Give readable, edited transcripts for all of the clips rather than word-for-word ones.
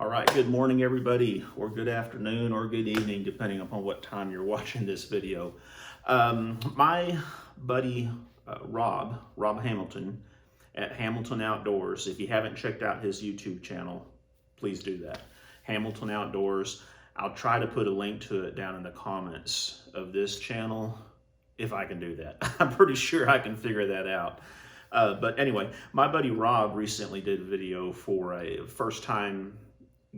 All right, good morning, everybody, or good afternoon, or good evening, depending upon what time you're watching this video. My buddy Rob Hamilton at Hamilton Outdoors, if you haven't checked out his YouTube channel, please do that. Hamilton Outdoors. I'll try to put a link to it down in the comments of this channel, if I can do that. I'm pretty sure I can figure that out. But anyway, my buddy Rob recently did a video for a first-time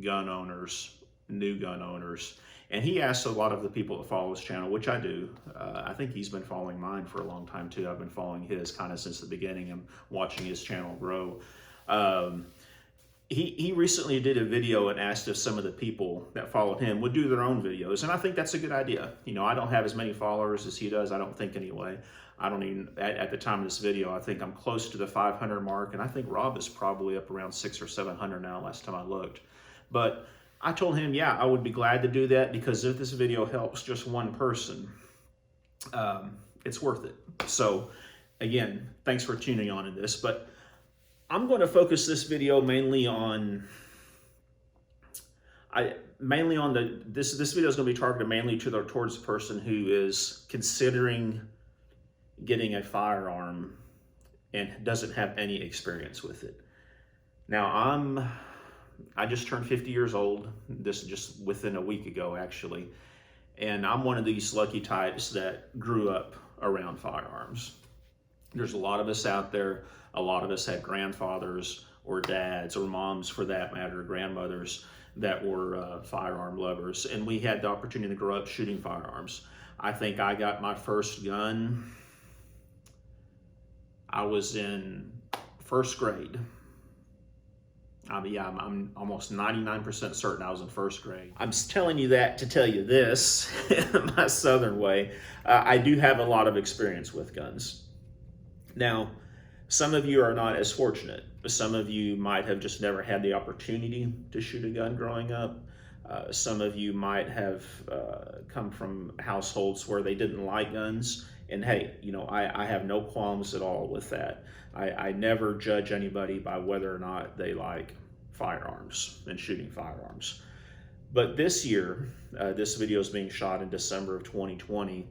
gun owners, new gun owners, and he asked a lot of the people that follow his channel, which I do. I think he's been following mine for a long time too. I've been following his kind of since the beginning and watching his channel grow. He recently did a video and asked if some of the people that followed him would do their own videos, and I think that's a good idea. You know, I don't have as many followers as he does, I don't think anyway. I don't even, at the time of this video, I think I'm close to the 500 mark, and I think Rob is probably up around 600 or 700 now, last time I looked. But I told him, yeah, I would be glad to do that, because if this video helps just one person, it's worth it. So again, thanks for tuning on in this, but I'm going to focus this video mainly on, this video is going to be targeted mainly towards the person who is considering getting a firearm and doesn't have any experience with it. Now, I just turned 50 years old, this just within a week ago actually, and I'm one of these lucky types that grew up around firearms. There's a lot of us out there, a lot of us had grandfathers or dads or moms for that matter, grandmothers that were firearm lovers, and we had the opportunity to grow up shooting firearms. I think I got my first gun, I was in first grade. Yeah, I'm almost 99% certain I was in first grade. I'm telling you that to tell you this, my Southern way. I do have a lot of experience with guns. Now, some of you are not as fortunate. Some of you might have just never had the opportunity to shoot a gun growing up. Some of you might have come from households where they didn't like guns. And hey, you know, I have no qualms at all with that. I never judge anybody by whether or not they like firearms and shooting firearms. But this year, this video is being shot in December of 2020,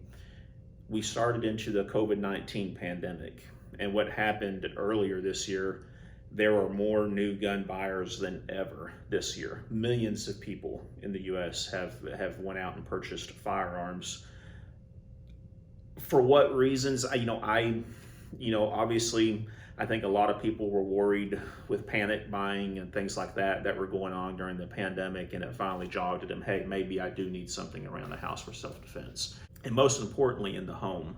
we started into the COVID-19 pandemic. And what happened earlier this year, there were more new gun buyers than ever this year. Millions of people in the US have went out and purchased firearms. For what reasons? Obviously, I think a lot of people were worried with panic buying and things like that were going on during the pandemic, and it finally jogged at them, hey, maybe I do need something around the house for self-defense. And most importantly, in the home,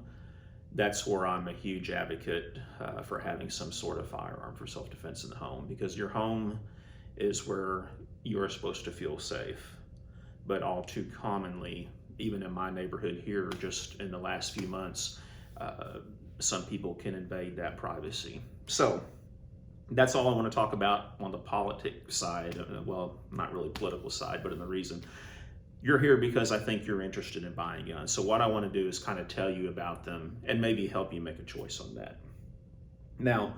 that's where I'm a huge advocate for having some sort of firearm for self-defense in the home, because your home is where you're supposed to feel safe. But all too commonly, even in my neighborhood here, just in the last few months, some people can invade that privacy. So that's all I want to talk about on the politics side. Well, not really political side, but in the reason. You're here because I think you're interested in buying guns. So what I want to do is kind of tell you about them and maybe help you make a choice on that. Now,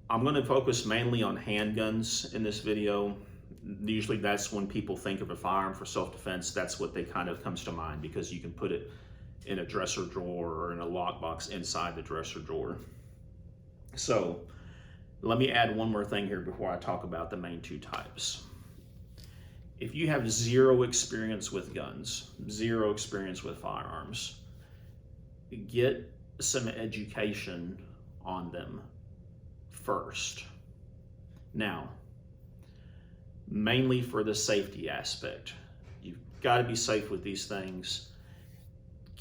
I'm going to focus mainly on handguns in this video. Usually that's when people think of a firearm for self-defense, that's what they kind of comes to mind, because you can put it in a dresser drawer or in a lockbox inside the dresser drawer. So let me add one more thing here before I talk about the main two types. If you have zero experience with guns, zero experience with firearms, get some education on them first. Now, mainly for the safety aspect. You've got to be safe with these things.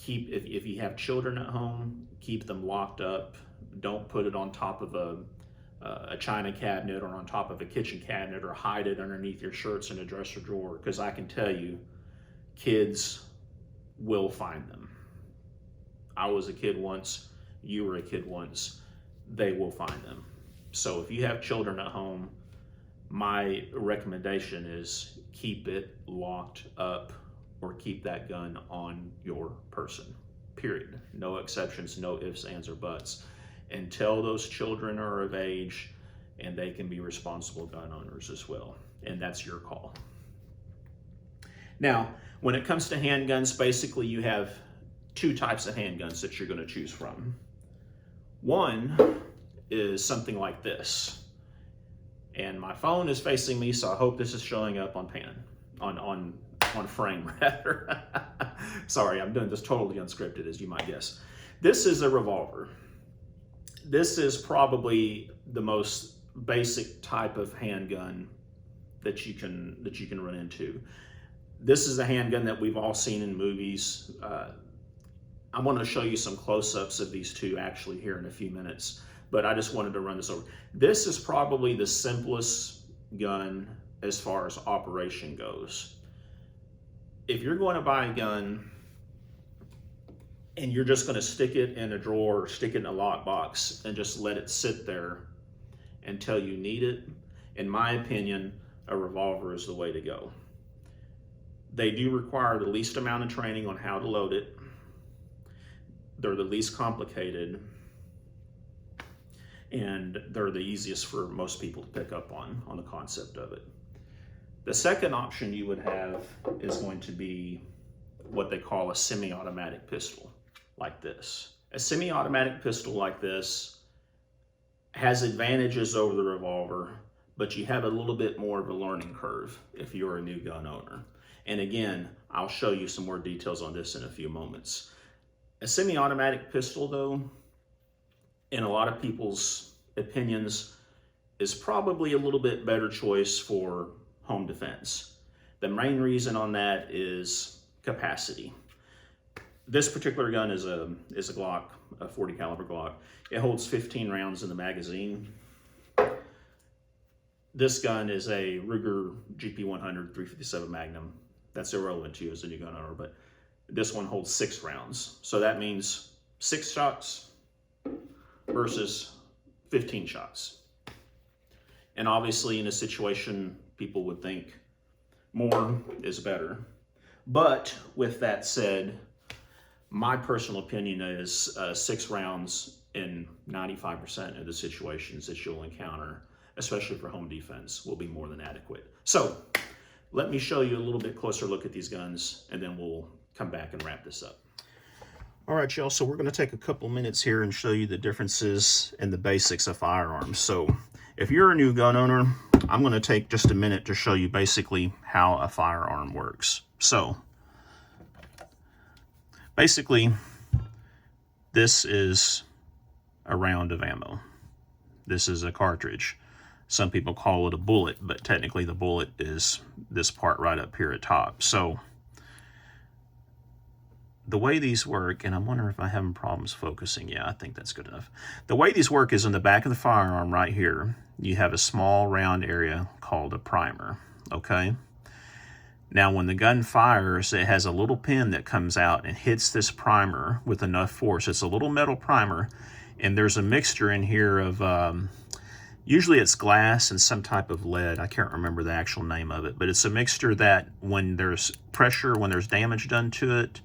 If you have children at home, keep them locked up. Don't put it on top of a china cabinet or on top of a kitchen cabinet, or hide it underneath your shirts in a dresser drawer, because I can tell you, kids will find them. I was a kid once, you were a kid once, they will find them. So if you have children at home, my recommendation is keep it locked up, or keep that gun on your person, period. No exceptions, no ifs, ands, or buts, until those children are of age and they can be responsible gun owners as well. and that's your call. Now, when it comes to handguns, basically you have two types of handguns that you're going to choose from. One is something like this, and my phone is facing me, so I hope this is showing up on frame rather. Sorry, I'm doing this totally unscripted, as you might guess. This is a revolver. This is probably the most basic type of handgun that you can run into. This is a handgun that we've all seen in movies. I want to show you some close-ups of these two actually here in a few minutes, but I just wanted to run this over. This is probably the simplest gun as far as operation goes. If you're going to buy a gun and you're just going to stick it in a drawer or stick it in a lockbox and just let it sit there until you need it, in my opinion, a revolver is the way to go. They do require the least amount of training on how to load it. They're the least complicated, and they're the easiest for most people to pick up on the concept of it. The second option you would have is going to be what they call a semi-automatic pistol, like this. A semi-automatic pistol like this has advantages over the revolver, but you have a little bit more of a learning curve if you're a new gun owner. And again, I'll show you some more details on this in a few moments. A semi-automatic pistol, though, in a lot of people's opinions, is probably a little bit better choice for home defense. The main reason on that is capacity. This particular gun is a Glock, a 40 caliber Glock. It holds 15 rounds in the magazine. This gun is a Ruger GP100 357 Magnum. That's irrelevant to you as a new gun owner, but this one holds 6 rounds. So that means 6 shots versus 15 shots. And obviously in a situation, people would think more is better. But with that said, my personal opinion is 6 rounds in 95% of the situations that you'll encounter, especially for home defense, will be more than adequate. So let me show you a little bit closer look at these guns, and then we'll come back and wrap this up. All right, y'all, so we're going to take a couple minutes here and show you the differences and the basics of firearms. So if you're a new gun owner, I'm going to take just a minute to show you basically how a firearm works. So basically, this is a round of ammo. This is a cartridge. Some people call it a bullet, but technically the bullet is this part right up here at top. So the way these work, and I'm wondering if I'm having problems focusing. Yeah, I think that's good enough. The way these work is in the back of the firearm right here, you have a small round area called a primer, okay? Now, when the gun fires, it has a little pin that comes out and hits this primer with enough force. It's a little metal primer, and there's a mixture in here of, usually it's glass and some type of lead. I can't remember the actual name of it, but it's a mixture that when there's pressure, when there's damage done to it,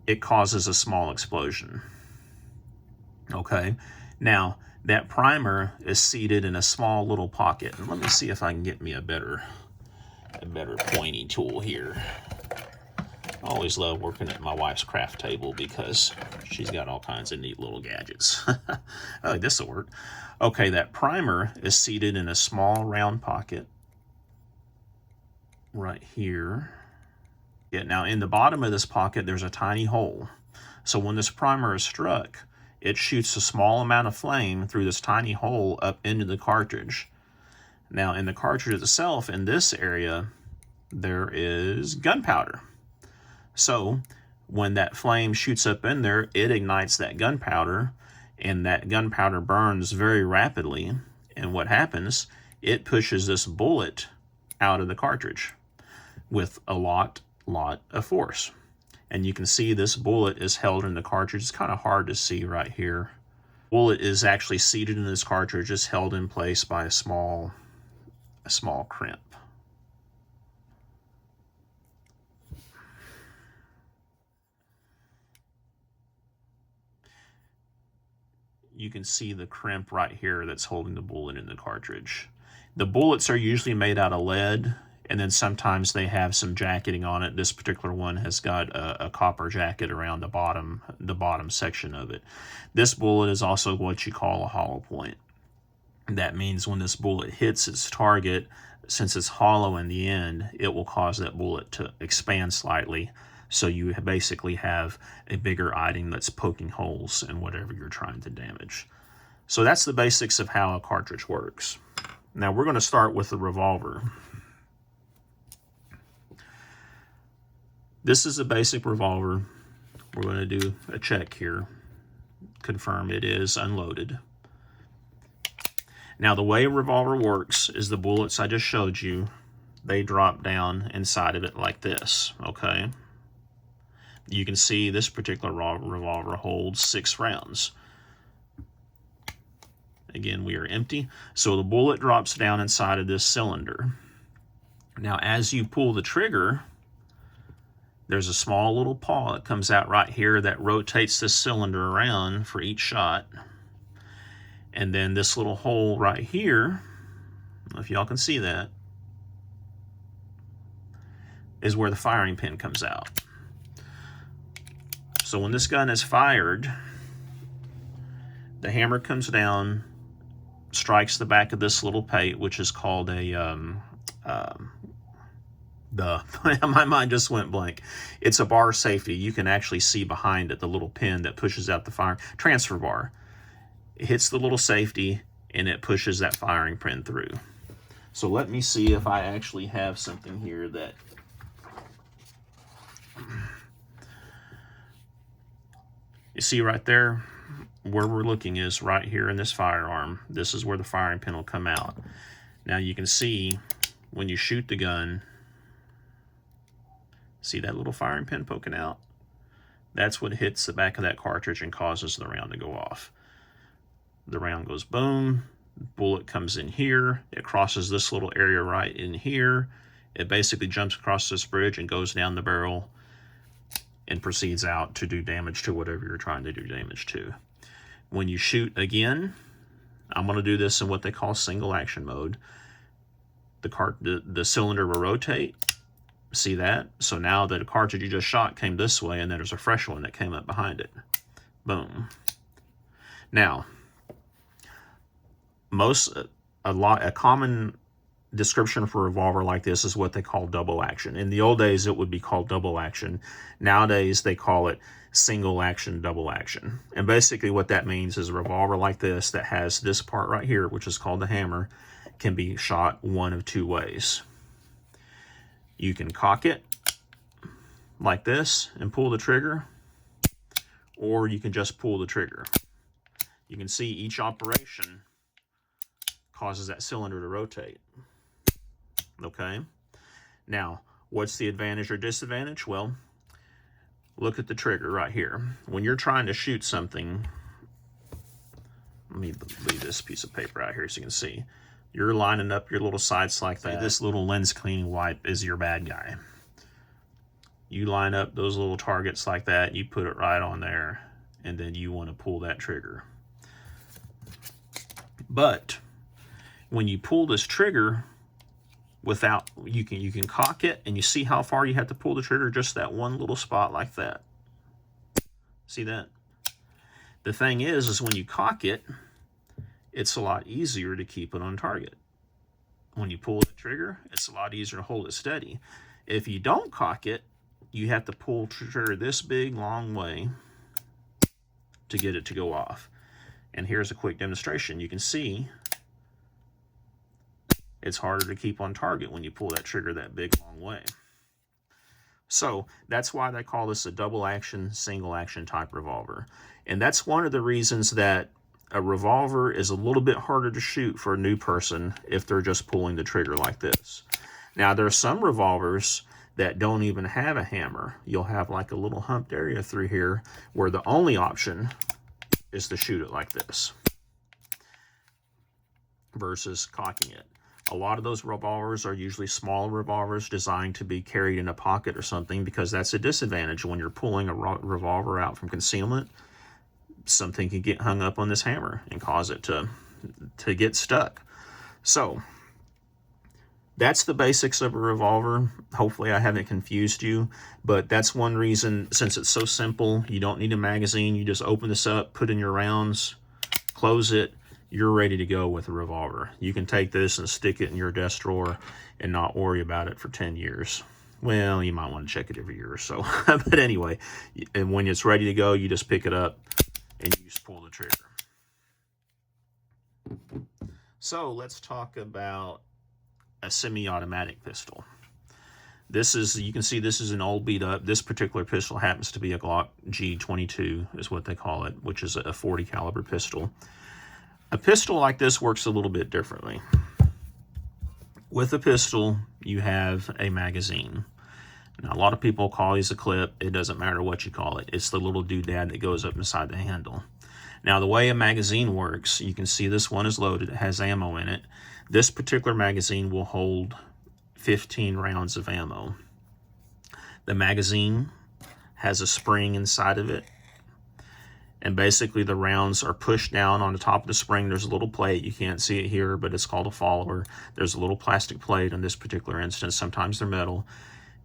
it causes a small explosion. Okay, now that primer is seated in a small little pocket. And let me see if I can get me a better pointy tool here. I always love working at my wife's craft table because she's got all kinds of neat little gadgets. Oh, this will work. Okay, that primer is seated in a small round pocket right here. Yeah, now in the bottom of this pocket, there's a tiny hole. So when this primer is struck, it shoots a small amount of flame through this tiny hole up into the cartridge. Now in the cartridge itself, in this area, there is gunpowder. So when that flame shoots up in there, it ignites that gunpowder, and that gunpowder burns very rapidly. And what happens, it pushes this bullet out of the cartridge with a lot of force. And you can see this bullet is held in the cartridge. It's kind of hard to see right here. Bullet is actually seated in this cartridge. It's held in place by a small crimp. You can see the crimp right here that's holding the bullet in the cartridge. The bullets are usually made out of lead, and then sometimes they have some jacketing on it. This particular one has got a copper jacket around the bottom section of it. This bullet is also what you call a hollow point. That means when this bullet hits its target, since it's hollow in the end, it will cause that bullet to expand slightly. So you basically have a bigger item that's poking holes in whatever you're trying to damage. So that's the basics of how a cartridge works. Now we're going to start with the revolver. This is a basic revolver. We're going to do a check here, confirm it is unloaded. Now the way a revolver works is the bullets I just showed you, they drop down inside of it like this, okay? You can see this particular revolver holds 6 rounds. Again, we are empty, so the bullet drops down inside of this cylinder. Now as you pull the trigger, there's a small little paw that comes out right here that rotates this cylinder around for each shot. And then this little hole right here, I don't know if y'all can see that, is where the firing pin comes out. So when this gun is fired, the hammer comes down, strikes the back of this little plate, which is called a, my mind just went blank. It's a bar safety. You can actually see behind it the little pin that pushes out the fire, transfer bar. It hits the little safety and it pushes that firing pin through. So let me see if I actually have something here that you see right there where we're looking is right here in this firearm. This is where the firing pin will come out. Now you can see when you shoot the gun, see that little firing pin poking out? That's what hits the back of that cartridge and causes the round to go off. The round goes boom, bullet comes in here, it crosses this little area right in here, it basically jumps across this bridge and goes down the barrel and proceeds out to do damage to whatever you're trying to do damage to. When you shoot again, I'm going to do this in what they call single action mode. The cylinder will rotate, see that? So now the cartridge you just shot came this way and then there's a fresh one that came up behind it. Boom. Now, a common description for a revolver like this is what they call double action. In the old days, it would be called double action. Nowadays, they call it single action, double action. And basically what that means is a revolver like this that has this part right here, which is called the hammer, can be shot one of 2 ways. You can cock it like this and pull the trigger, or you can just pull the trigger. You can see each operation causes that cylinder to rotate. Okay? Now, what's the advantage or disadvantage? Well, look at the trigger right here. When you're trying to shoot something, let me leave this piece of paper out here so you can see. You're lining up your little sights like that. This little lens cleaning wipe is your bad guy. You line up those little targets like that, you put it right on there, and then you want to pull that trigger. But when you pull this trigger without, you can cock it, and you see how far you have to pull the trigger, just that one little spot like that. See that? The thing is when you cock it, it's a lot easier to keep it on target. When you pull the trigger, it's a lot easier to hold it steady. If you don't cock it, you have to pull the trigger this big, long way to get it to go off. And here's a quick demonstration. You can see it's harder to keep on target when you pull that trigger that big, long way. So that's why they call this a double action, single action type revolver. And that's one of the reasons that a revolver is a little bit harder to shoot for a new person if they're just pulling the trigger like this. Now, there are some revolvers that don't even have a hammer. You'll have like a little humped area through here where the only option is to shoot it like this versus cocking it. A lot of those revolvers are usually small revolvers designed to be carried in a pocket or something, because that's a disadvantage when you're pulling a revolver out from concealment. Something can get hung up on this hammer and cause it to get stuck. So that's the basics of a revolver. Hopefully I haven't confused you, but that's one reason, since it's so simple, you don't need a magazine. You just open this up, put in your rounds, close it, you're ready to go with a revolver. You can take this and stick it in your desk drawer and not worry about it for 10 years. Well, you might want to check it every year or so. But anyway, and when it's ready to go, you just pick it up and you just pull the trigger. So let's talk about a semi-automatic pistol. This is, you can see this is an old beat up. This particular pistol happens to be a Glock G22 is what they call it, which is a 40 caliber pistol. A pistol like this works a little bit differently. With a pistol, you have a magazine. Now, a lot of people call these a clip. It doesn't matter what you call it. It's the little doodad that goes up inside the handle. Now, the way a magazine works, you can see this one is loaded. It has ammo in it. This particular magazine will hold 15 rounds of ammo. The magazine has a spring inside of it, and basically the rounds are pushed down on the top of the spring. There's a little plate. You can't see it here, but it's called a follower. There's a little plastic plate in this particular instance. Sometimes they're metal.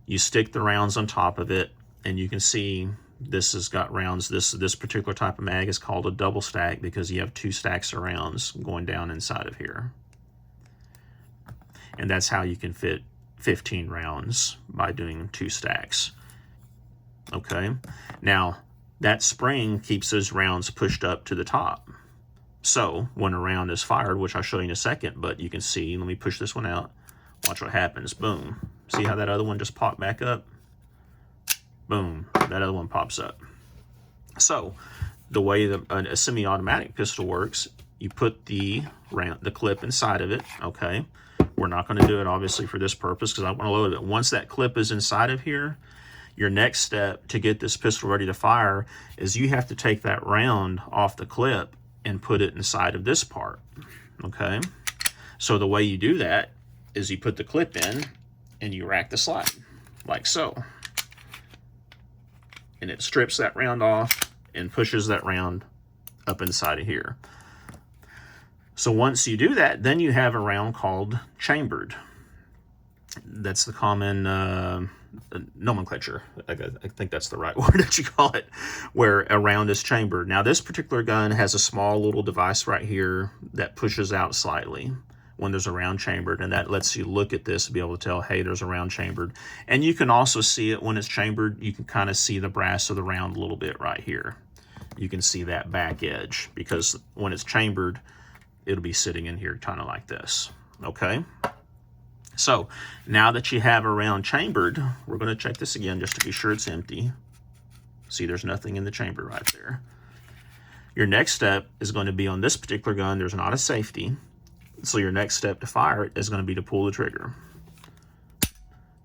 You stick the rounds on top of it, and you can see this has got rounds. This particular type of mag is called a double stack because you have 2 stacks of rounds going down inside of here. And that's how you can fit 15 rounds, by doing 2 stacks. Okay, now that spring keeps those rounds pushed up to the top. So when a round is fired, which I'll show you in a second, but you can see, let me push this one out. Watch what happens. Boom. See how that other one just popped back up? Boom. That other one pops up. So the way a semi-automatic pistol works, you put the clip inside of it. Okay. We're not going to do it obviously for this purpose because I want to load it. Once that clip is inside of here, your next step to get this pistol ready to fire is you have to take that round off the clip and put it inside of this part. Okay. So the way you do that is you put the clip in and you rack the slide like so. And it strips that round off and pushes that round up inside of here. So once you do that, then you have a round called chambered. That's the common nomenclature. I think that's the right word that you call it, where a round is chambered. Now this particular gun has a small little device right here that pushes out slightly when there's a round chambered, and that lets you look at this and be able to tell, hey, there's a round chambered. And you can also see it when it's chambered. You can kind of see the brass of the round a little bit right here. You can see that back edge because when it's chambered, it'll be sitting in here kind of like this. Okay. So now that you have a round chambered, we're going to check this again just to be sure it's empty. See, there's nothing in the chamber right there. Your next step is going to be on this particular gun. There's not a safety. So your next step to fire it is going to be to pull the trigger.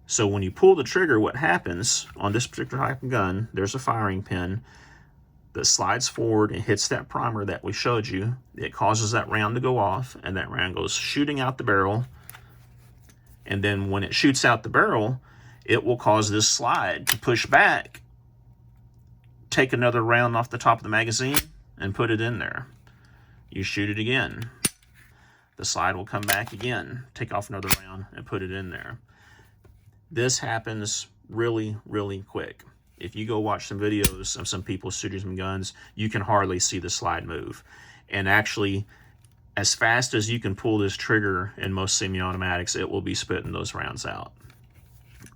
So when you pull the trigger, what happens on this particular type of gun, there's a firing pin that slides forward and hits that primer that we showed you. It causes that round to go off, and that round goes shooting out the barrel. And then when it shoots out the barrel, it will cause this slide to push back, take another round off the top of the magazine, and put it in there. You shoot it again. The slide will come back again, take off another round, and put it in there. This happens really, really quick. If you go watch some videos of some people shooting some guns, you can hardly see the slide move. And actually, as fast as you can pull this trigger in most semi-automatics, it will be spitting those rounds out.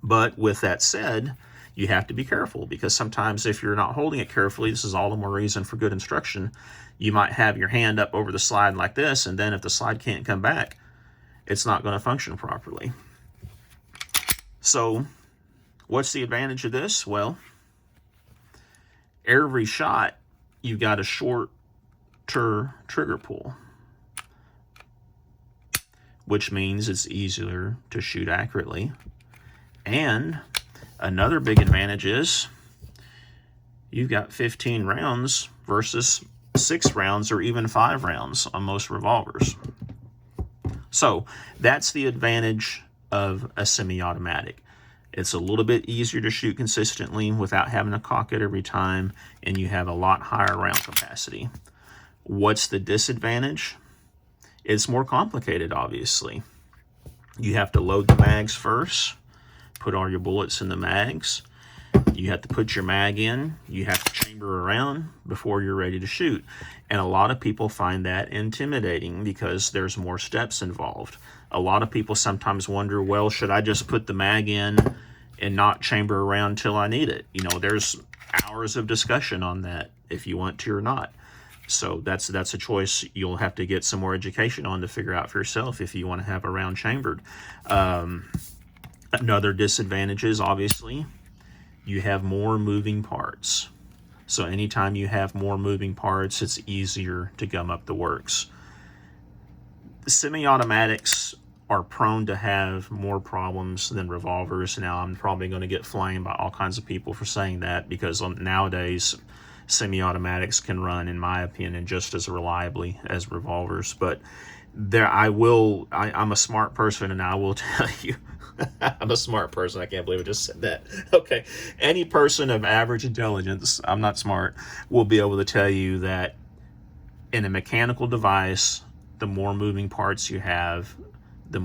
But with that said, you have to be careful because sometimes if you're not holding it carefully, this is all the more reason for good instruction. You might have your hand up over the slide like this, and then if the slide can't come back, it's not going to function properly. So what's the advantage of this? Well, every shot, you've got a shorter trigger pull, which means it's easier to shoot accurately. And another big advantage is you've got 15 rounds versus 6 rounds or even 5 rounds on most revolvers. So that's the advantage of a semi-automatic. It's a little bit easier to shoot consistently without having to cock it every time, and you have a lot higher round capacity. What's the disadvantage? It's more complicated, obviously. You have to load the mags first, put all your bullets in the mags. You have to put your mag in. You have to chamber around before you're ready to shoot. And a lot of people find that intimidating because there's more steps involved. A lot of people sometimes wonder, well, should I just put the mag in and not chamber around till I need it? You know, there's hours of discussion on that if you want to or not. So that's a choice you'll have to get some more education on to figure out for yourself if you want to have a round chambered. Another disadvantage is, obviously, you have more moving parts. So anytime you have more moving parts, it's easier to gum up the works. Semi-automatics are prone to have more problems than revolvers. Now, I'm probably going to get flamed by all kinds of people for saying that, because nowadays semi-automatics can run, in my opinion, just as reliably as revolvers. But I'm a smart person, and I will tell you, I'm a smart person. I can't believe I just said that. Okay. Any person of average intelligence, I'm not smart, will be able to tell you that in a mechanical device, the more moving parts you have, the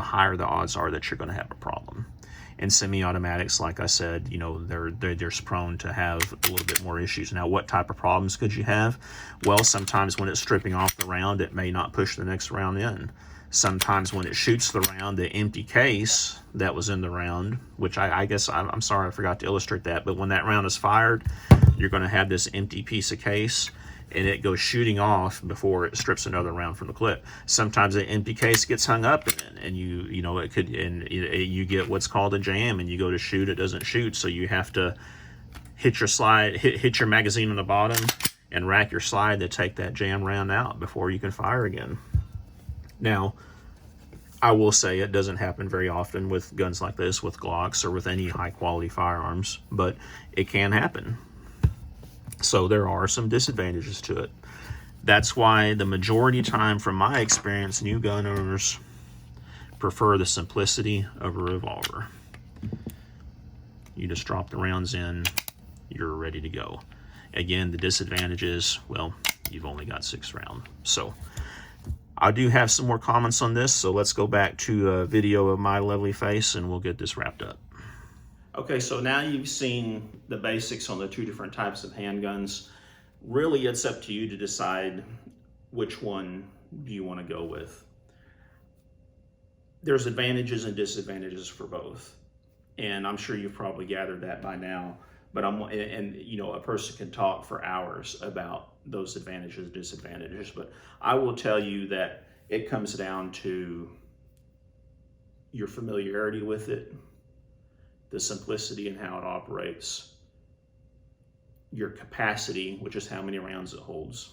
higher the odds are that you're going to have a problem. And semi-automatics, like I said, you know, they're prone to have a little bit more issues. Now, what type of problems could you have? Well, sometimes when it's stripping off the round, it may not push the next round in. Sometimes when it shoots the round, the empty case that was in the round, which I guess, I'm sorry, I forgot to illustrate that, but when that round is fired, you're going to have this empty piece of case, and it goes shooting off before it strips another round from the clip. Sometimes the empty case gets hung up in it, and you get what's called a jam, and you go to shoot, it doesn't shoot, so you have to hit your magazine on the bottom and rack your slide to take that jam round out before you can fire again. Now, I will say it doesn't happen very often with guns like this, with Glocks or with any high quality firearms, but it can happen. So there are some disadvantages to it. That's why the majority time, from my experience, new gun owners prefer the simplicity of a revolver. You just drop the rounds in, you're ready to go. Again, the disadvantage is, well, you've only got 6 rounds. So I do have some more comments on this, so let's go back to a video of my lovely face and we'll get this wrapped up. Okay, so now you've seen the basics on the 2 different types of handguns. Really, it's up to you to decide which one do you want to go with. There's advantages and disadvantages for both, and I'm sure you've probably gathered that by now. But you know, a person can talk for hours about those advantages and disadvantages, but I will tell you that it comes down to your familiarity with it, the simplicity in how it operates, your capacity, which is how many rounds it holds,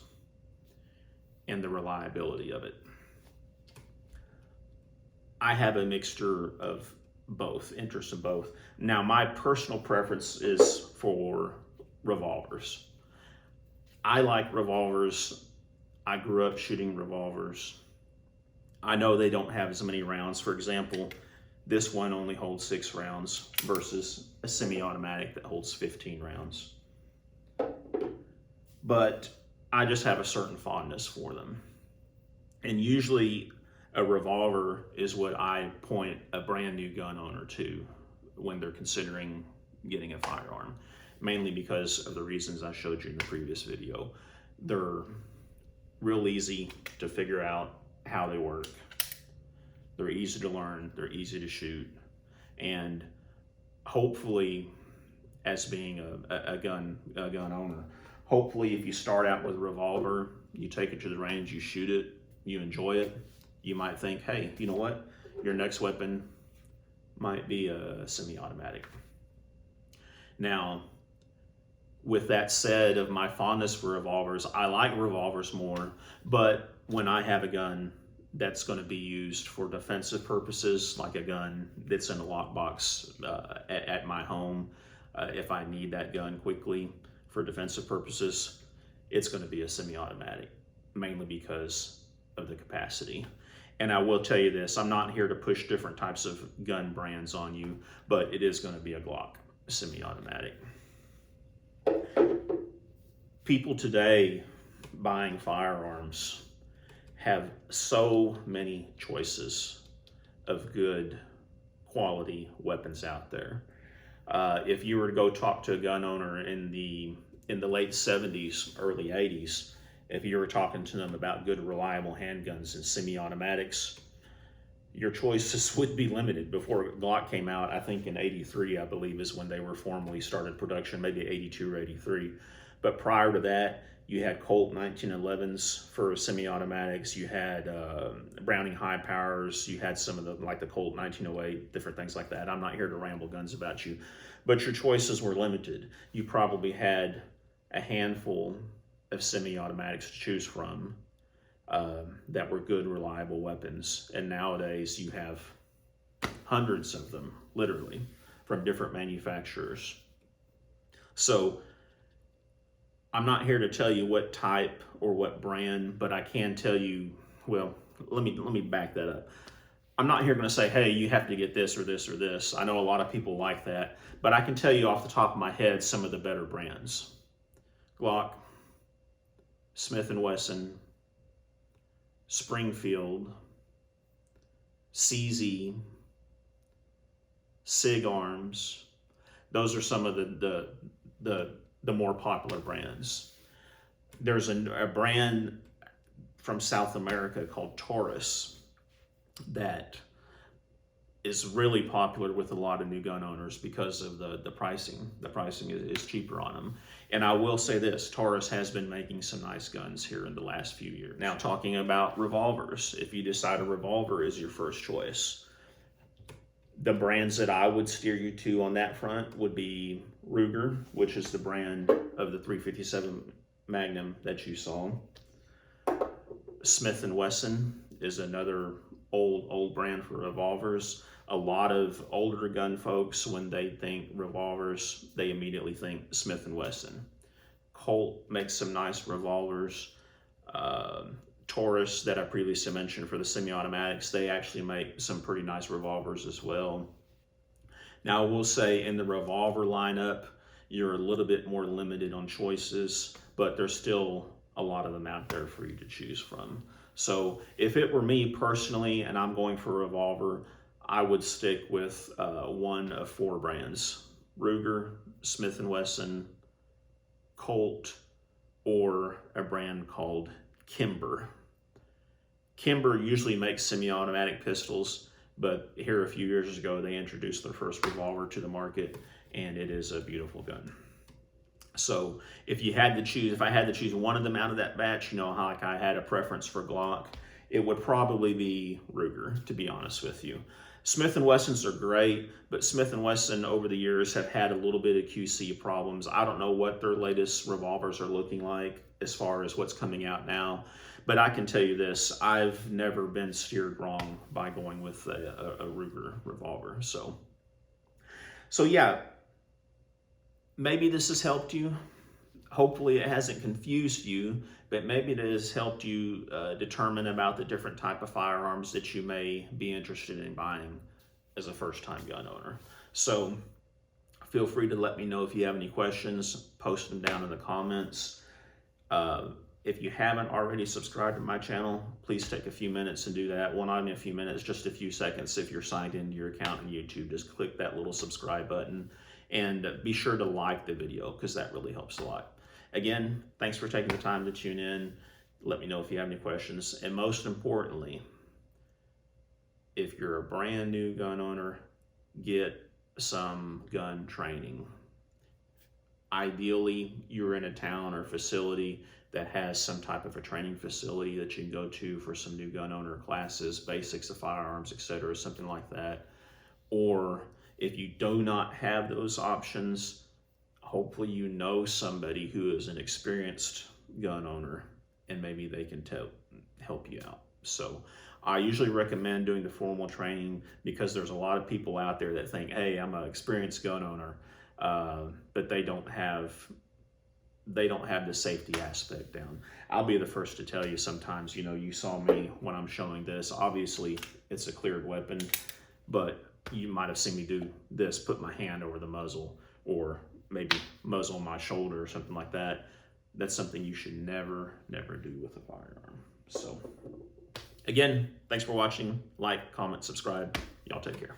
and the reliability of it. I have a mixture of both, interest in both. Now, my personal preference is for revolvers. I like revolvers. I grew up shooting revolvers. I know they don't have as many rounds. For example, this one only holds 6 rounds versus a semi-automatic that holds 15 rounds. But I just have a certain fondness for them. And usually a revolver is what I point a brand new gun owner to when they're considering getting a firearm, mainly because of the reasons I showed you in the previous video. They're real easy to figure out how they work. They're easy to learn, they're easy to shoot, and hopefully, as being a gun owner, hopefully if you start out with a revolver, you take it to the range, you shoot it, you enjoy it, you might think, hey, you know what? Your next weapon might be a semi-automatic. Now, with that said, of my fondness for revolvers, I like revolvers more, but when I have a gun that's going to be used for defensive purposes, like a gun that's in a lockbox at my home, if I need that gun quickly for defensive purposes, it's going to be a semi-automatic, mainly because of the capacity. And I will tell you this, I'm not here to push different types of gun brands on you, but it is going to be a Glock semi-automatic. People today buying firearms have so many choices of good quality weapons out there. If you were to go talk to a gun owner in the late 70s, early 80s, if you were talking to them about good, reliable handguns and semi-automatics, your choices would be limited. Before Glock came out, I think in 83, I believe, is when they were formally started production, maybe 82 or 83. But prior to that, you had Colt 1911s for semi-automatics. You had Browning high powers. You had some of the, like the Colt 1908, different things like that. I'm not here to ramble guns about you, but your choices were limited. You probably had a handful of semi-automatics to choose from that were good, reliable weapons. And nowadays you have hundreds of them, literally, from different manufacturers. So I'm not here to tell you what type or what brand, but I can tell you, well, let me back that up. I'm not here going to say, hey, you have to get this or this or this. I know a lot of people like that, but I can tell you off the top of my head some of the better brands. Glock, Smith & Wesson, Springfield, CZ, SIG Arms. Those are some of the more popular brands. There's a brand from South America called Taurus that is really popular with a lot of new gun owners because of the pricing. The pricing is cheaper on them. And I will say this, Taurus has been making some nice guns here in the last few years. Now, talking about revolvers, if you decide a revolver is your first choice, the brands that I would steer you to on that front would be Ruger, which is the brand of the 357 Magnum that you saw. Smith & Wesson is another old brand for revolvers. A lot of older gun folks, when they think revolvers, they immediately think Smith & Wesson. Colt makes some nice revolvers. Taurus, that I previously mentioned for the semi-automatics, they actually make some pretty nice revolvers as well. Now, I will say in the revolver lineup, you're a little bit more limited on choices, but there's still a lot of them out there for you to choose from. So if it were me personally and I'm going for a revolver, I would stick with one of four brands: Ruger, Smith & Wesson, Colt, or a brand called Kimber. Kimber usually makes semi-automatic pistols, but here a few years ago they introduced their first revolver to the market, and it is a beautiful gun. So if you had to choose, if I had to choose one of them out of that batch, you know how like I had a preference for Glock, it would probably be Ruger, to be honest with you. Smith & Wessons are great, but Smith & Wesson over the years have had a little bit of QC problems. I don't know what their latest revolvers are looking like as far as what's coming out now, but I can tell you this, I've never been steered wrong by going with a Ruger revolver. So yeah, maybe this has helped you. Hopefully it hasn't confused you, but maybe it has helped you determine about the different type of firearms that you may be interested in buying as a first-time gun owner. So feel free to let me know if you have any questions, post them down in the comments. If you haven't already subscribed to my channel, please take a few minutes and do that. Well, not even a few minutes, just a few seconds. If you're signed into your account on YouTube, just click that little subscribe button and be sure to like the video because that really helps a lot. Again, thanks for taking the time to tune in. Let me know if you have any questions. And most importantly, if you're a brand new gun owner, get some gun training. Ideally, you're in a town or facility that has some type of a training facility that you can go to for some new gun owner classes, basics of firearms, etc., something like that. Or if you do not have those options, hopefully you know somebody who is an experienced gun owner and maybe they can help you out. So I usually recommend doing the formal training because there's a lot of people out there that think, hey, I'm an experienced gun owner, but they don't have the safety aspect down. I'll be the first to tell you sometimes, you know, you saw me when I'm showing this. Obviously, it's a cleared weapon, but you might have seen me do this, put my hand over the muzzle, or maybe muzzle on my shoulder or something like that. That's something you should never do with a firearm. So again, thanks for watching. Like, comment, subscribe. Y'all take care.